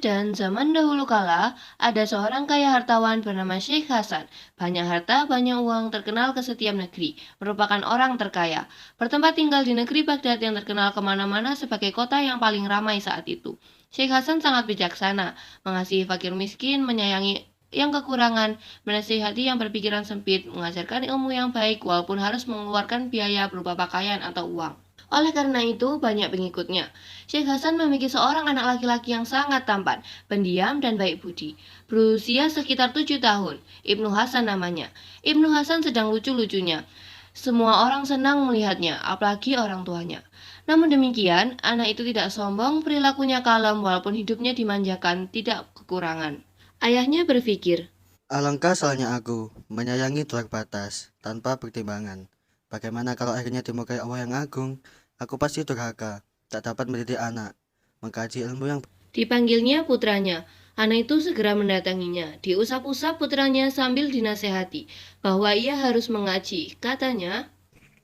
dan zaman dahulu kala, ada seorang kaya hartawan bernama Syekh Hasan. Banyak harta, banyak uang, terkenal ke setiap negeri, merupakan orang terkaya. Bertempat tinggal di negeri Baghdad yang terkenal kemana-mana sebagai kota yang paling ramai saat itu. Syekh Hasan sangat bijaksana, mengasihi fakir miskin, menyayangi yang kekurangan, menasihati yang berpikiran sempit, mengajarkan ilmu yang baik walaupun harus mengeluarkan biaya berupa pakaian atau uang. Oleh karena itu, banyak pengikutnya. Syekh Hasan memiliki seorang anak laki-laki yang sangat tampan, pendiam, dan baik budi. Berusia sekitar 7 tahun, Ibnu Hasan namanya. Ibnu Hasan sedang lucu-lucunya. Semua orang senang melihatnya, apalagi orang tuanya. Namun demikian, anak itu tidak sombong, perilakunya kalem walaupun hidupnya dimanjakan, tidak kekurangan. Ayahnya berpikir, Alangkah salahnya aku menyayangi tuak batas tanpa pertimbangan. Bagaimana kalau akhirnya dimurkai Allah yang agung? Aku pasti durhaka, tak dapat mendidik anak, mengkaji ilmu yang... dipanggilnya putranya. Anak itu segera mendatanginya. Diusap-usap putranya sambil dinasehati bahwa ia harus mengaji. Katanya,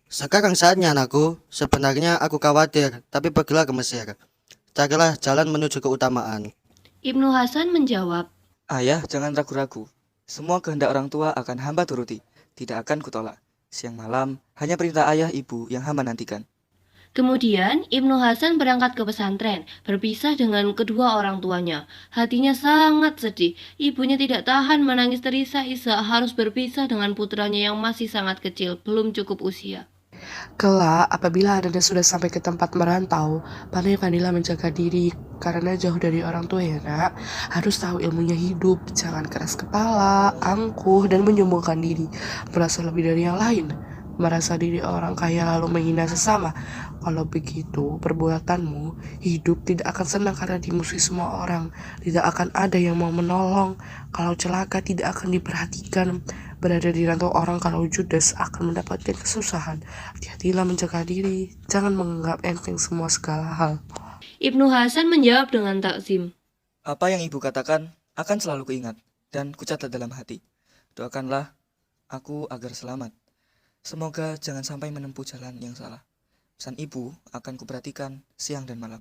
Sekarang saatnya anakku, sebenarnya aku khawatir, tapi pergilah ke Mesir. Carilah jalan menuju keutamaan. Ibnu Hasan menjawab, Ayah, jangan ragu-ragu. Semua kehendak orang tua akan hamba turuti, tidak akan kutolak. Siang malam, hanya perintah ayah ibu yang hamba nantikan. Kemudian, Ibnu Hasan berangkat ke pesantren, berpisah dengan kedua orang tuanya. Hatinya sangat sedih. Ibunya tidak tahan menangis terisak-isak harus berpisah dengan putranya yang masih sangat kecil, belum cukup usia. Kelak, apabila Anda sudah sampai ke tempat merantau, pandai-pandailah menjaga diri karena jauh dari orang tua ya nak. Harus tahu ilmunya hidup, jangan keras kepala, angkuh, dan menyombongkan diri, merasa lebih dari yang lain, merasa diri orang kaya lalu menghina sesama. Kalau begitu, perbuatanmu hidup tidak akan senang karena dimusuhi semua orang. Tidak akan ada yang mau menolong. Kalau celaka tidak akan diperhatikan. Berada di rantau orang kalau judes akan mendapatkan kesusahan. Hati-hatilah menjaga diri. Jangan menganggap enteng semua segala hal. Ibnu Hasan menjawab dengan takzim. Apa yang ibu katakan akan selalu kuingat dan kucatat dalam hati. Doakanlah aku agar selamat. Semoga jangan sampai menempuh jalan yang salah. Pesan ibu akan kuperhatikan siang dan malam.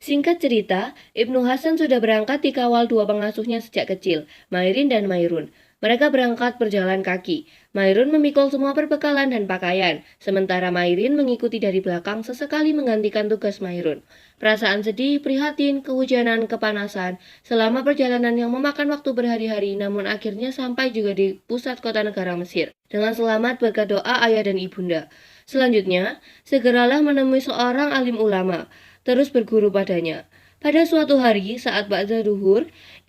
Singkat cerita, Ibnu Hasan sudah berangkat dikawal dua pengasuhnya sejak kecil, Mairin dan Mairun. Mereka berangkat berjalan kaki. Mairun memikul semua perbekalan dan pakaian, sementara Mairin mengikuti dari belakang sesekali menggantikan tugas Mairun. Perasaan sedih, prihatin, kehujanan, kepanasan, selama perjalanan yang memakan waktu berhari-hari, namun akhirnya sampai juga di pusat kota negara Mesir. Dengan selamat berkat doa ayah dan ibunda. Selanjutnya, segeralah menemui seorang alim ulama, terus berguru padanya. Pada suatu hari saat ba'da duhur,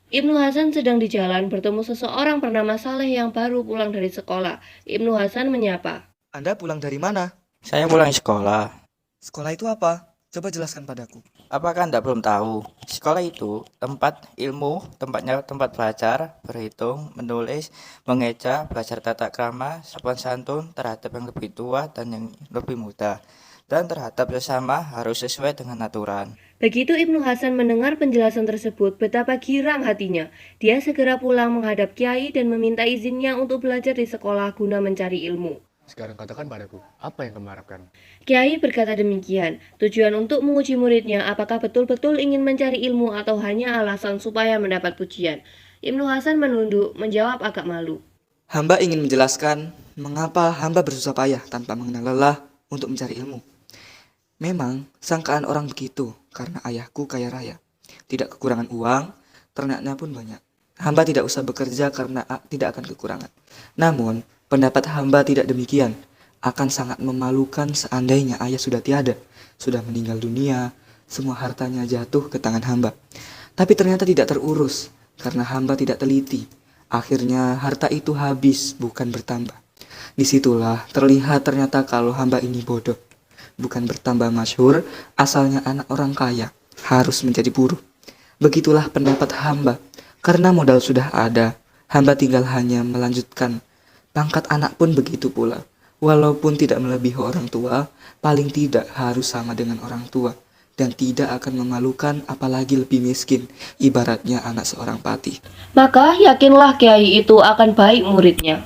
Ibnu Hasan sedang di jalan bertemu seseorang bernama Saleh yang baru pulang dari sekolah. Ibnu Hasan menyapa. Anda pulang dari mana? Saya pulang sekolah. Sekolah itu apa? Coba jelaskan padaku. Apakah Anda belum tahu? Sekolah itu tempat ilmu, tempatnya tempat belajar, berhitung, menulis, mengeja, belajar tata krama, sopan santun terhadap yang lebih tua dan yang lebih muda. Dan terhadap sesama harus sesuai dengan aturan. Begitu Ibnu Hasan mendengar penjelasan tersebut, betapa girang hatinya. Dia segera pulang menghadap Kiai dan meminta izinnya untuk belajar di sekolah guna mencari ilmu. Sekarang katakan padaku, apa yang kamu harapkan? Kiai berkata demikian, tujuan untuk menguji muridnya apakah betul-betul ingin mencari ilmu atau hanya alasan supaya mendapat pujian. Ibnu Hasan menunduk, menjawab agak malu. Hamba ingin menjelaskan mengapa hamba bersusah payah tanpa mengenal lelah untuk mencari ilmu. Memang sangkaan orang begitu karena ayahku kaya raya. Tidak kekurangan uang, ternaknya pun banyak. Hamba tidak usah bekerja karena tidak akan kekurangan. Namun, pendapat hamba tidak demikian. Akan sangat memalukan seandainya ayah sudah tiada, sudah meninggal dunia, semua hartanya jatuh ke tangan hamba. Tapi ternyata tidak terurus karena hamba tidak teliti. Akhirnya harta itu habis, bukan bertambah. Disitulah terlihat ternyata kalau hamba ini bodoh. Bukan bertambah masyhur, asalnya anak orang kaya, harus menjadi buruh. Begitulah pendapat hamba, karena modal sudah ada, hamba tinggal hanya melanjutkan. Pangkat anak pun begitu pula, walaupun tidak melebihi orang tua, paling tidak harus sama dengan orang tua, dan tidak akan memalukan apalagi lebih miskin, ibaratnya anak seorang patih. Maka yakinlah Kiai itu akan baik muridnya.